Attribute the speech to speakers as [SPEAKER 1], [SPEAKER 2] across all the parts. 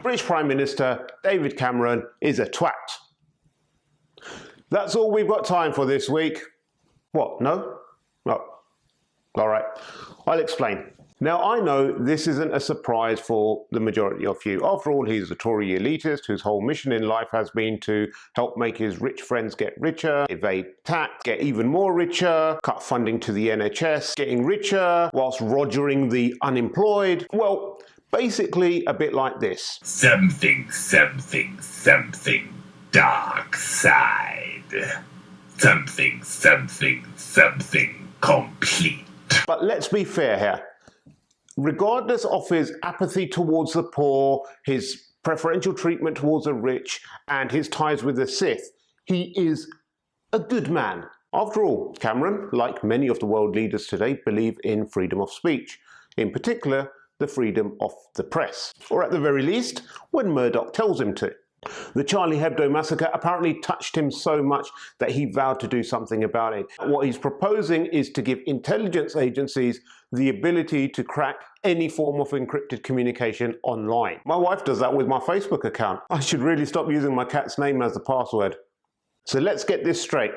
[SPEAKER 1] British Prime Minister David Cameron is a twat. That's all we've got time for this week. What, no? Oh, all right, I'll explain. Now, I know this isn't a surprise for the majority of you. After all, he's a Tory elitist whose whole mission in life has been to help make his rich friends get richer, evade tax, get even more richer, cut funding to the NHS, getting richer, whilst rogering the unemployed. Well, basically a bit like this.
[SPEAKER 2] Something, something, something, dark side. Something, something, something, complete.
[SPEAKER 1] But let's be fair here. Regardless of his apathy towards the poor, his preferential treatment towards the rich, and his ties with the Sith, he is a good man. After all, Cameron, like many of the world leaders today, believe in freedom of speech, in particular, the freedom of the press, or at the very least, when Murdoch tells him to. The Charlie Hebdo massacre apparently touched him so much that he vowed to do something about it. What he's proposing is to give intelligence agencies the ability to crack any form of encrypted communication online. My wife does that with my Facebook account. I should really stop using my cat's name as the password. So let's get this straight.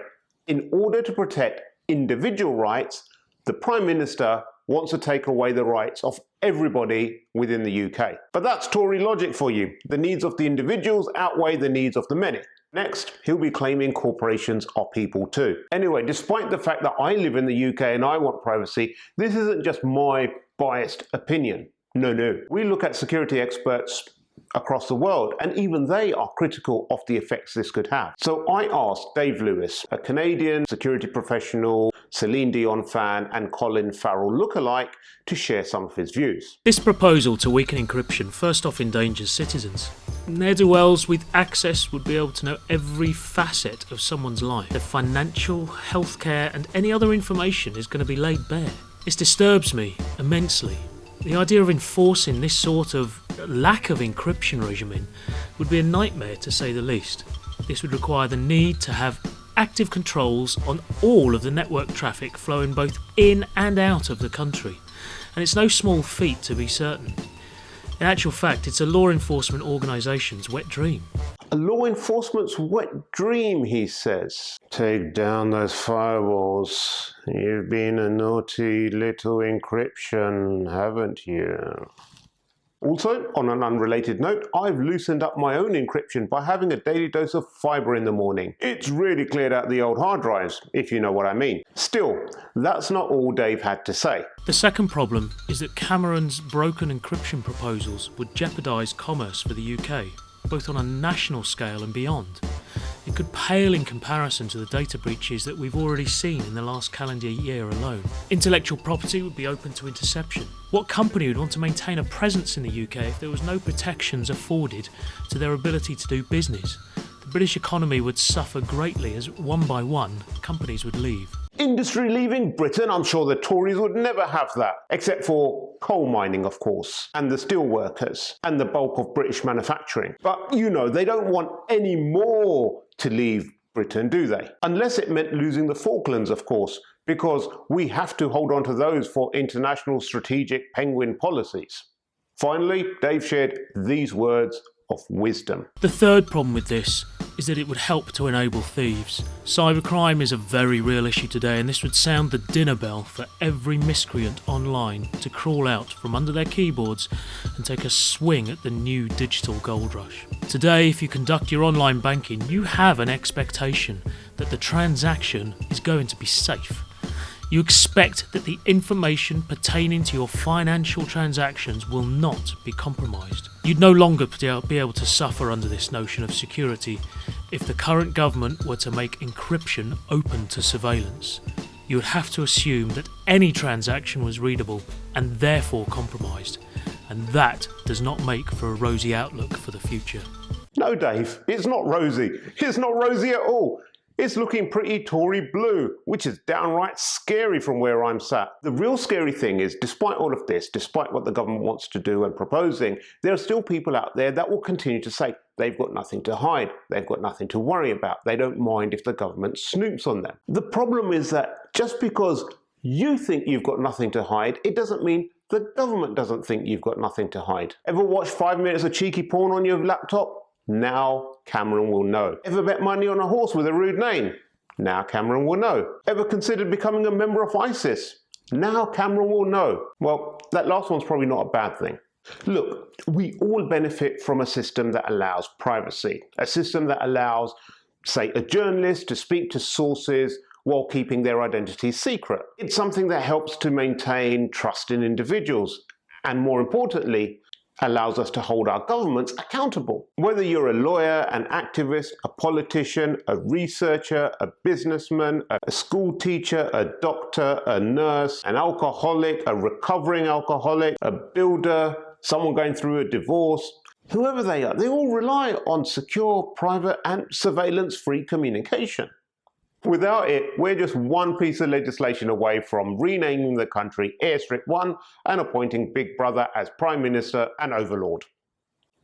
[SPEAKER 1] In order to protect individual rights, the Prime Minister wants to take away the rights of everybody within the UK. But that's Tory logic for you. The needs of the individuals outweigh the needs of the many. Next, he'll be claiming corporations are people too. Anyway, despite the fact that I live in the UK and I want privacy, this isn't just my biased opinion. No. We look at security experts across the world, and even they are critical of the effects this could have. So I asked Dave Lewis, a Canadian security professional, Celine Dion fan, and Colin Farrell lookalike, to share some of his views.
[SPEAKER 3] This proposal to weaken encryption first off endangers citizens. Ne'er-do-wells with access would be able to know every facet of someone's life. Their financial, healthcare, and any other information is going to be laid bare. This disturbs me immensely. The idea of enforcing this sort of lack of encryption regime would be a nightmare, to say the least. This would require the need to have active controls on all of the network traffic flowing both in and out of the country, and it's no small feat to be certain. In actual fact, it's a law enforcement organisation's wet dream.
[SPEAKER 1] A law enforcement's wet dream, he says. Take down those firewalls. You've been a naughty little encryption, haven't you? Also, on an unrelated note, I've loosened up my own encryption by having a daily dose of fibre in the morning. It's really cleared out the old hard drives, if you know what I mean. Still, that's not all Dave had to say.
[SPEAKER 3] The second problem is that Cameron's broken encryption proposals would jeopardise commerce for the UK, both on a national scale and beyond. It could pale in comparison to the data breaches that we've already seen in the last calendar year alone. Intellectual property would be open to interception. What company would want to maintain a presence in the UK if there was no protections afforded to their ability to do business? The British economy would suffer greatly as one by one companies would leave.
[SPEAKER 1] Industry leaving Britain? I'm sure the Tories would never have that. Except for coal mining, of course, and the steel workers, and the bulk of British manufacturing. But, you know, they don't want any more to leave Britain, do they? Unless it meant losing the Falklands, of course, because we have to hold on to those for international strategic penguin policies. Finally, Dave shared these words of wisdom.
[SPEAKER 3] The third problem with this is that it would help to enable thieves. Cybercrime is a very real issue today, and this would sound the dinner bell for every miscreant online to crawl out from under their keyboards and take a swing at the new digital gold rush. Today, if you conduct your online banking, you have an expectation that the transaction is going to be safe. You expect that the information pertaining to your financial transactions will not be compromised. You'd no longer be able to suffer under this notion of security if the current government were to make encryption open to surveillance. You would have to assume that any transaction was readable and therefore compromised, and that does not make for a rosy outlook for the future.
[SPEAKER 1] No, Dave, it's not rosy. It's not rosy at all. It's looking pretty Tory blue, which is downright scary from where I'm sat. The real scary thing is, despite all of this, despite what the government wants to do and proposing, there are still people out there that will continue to say they've got nothing to hide, they've got nothing to worry about, they don't mind if the government snoops on them. The problem is that just because you think you've got nothing to hide, it doesn't mean the government doesn't think you've got nothing to hide. Ever watched 5 minutes of cheeky porn on your laptop? Now Cameron will know. Ever bet money on a horse with a rude name? Now Cameron will know. Ever considered becoming a member of ISIS? Now Cameron will know. Well, that last one's probably not a bad thing. Look, we all benefit from a system that allows privacy, a system that allows, say, a journalist to speak to sources while keeping their identities secret. It's something that helps to maintain trust in individuals and, more importantly, allows us to hold our governments accountable. Whether you're a lawyer, an activist, a politician, a researcher, a businessman, a school teacher, a doctor, a nurse, an alcoholic, a recovering alcoholic, a builder, someone going through a divorce, whoever they are, they all rely on secure, private and surveillance-free communication. Without it, we're just one piece of legislation away from renaming the country Airstrip 1 and appointing Big Brother as Prime Minister and Overlord.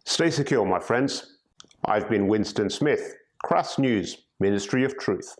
[SPEAKER 1] Stay secure, my friends. I've been Winston Smith, CRASS News, Ministry of Truth.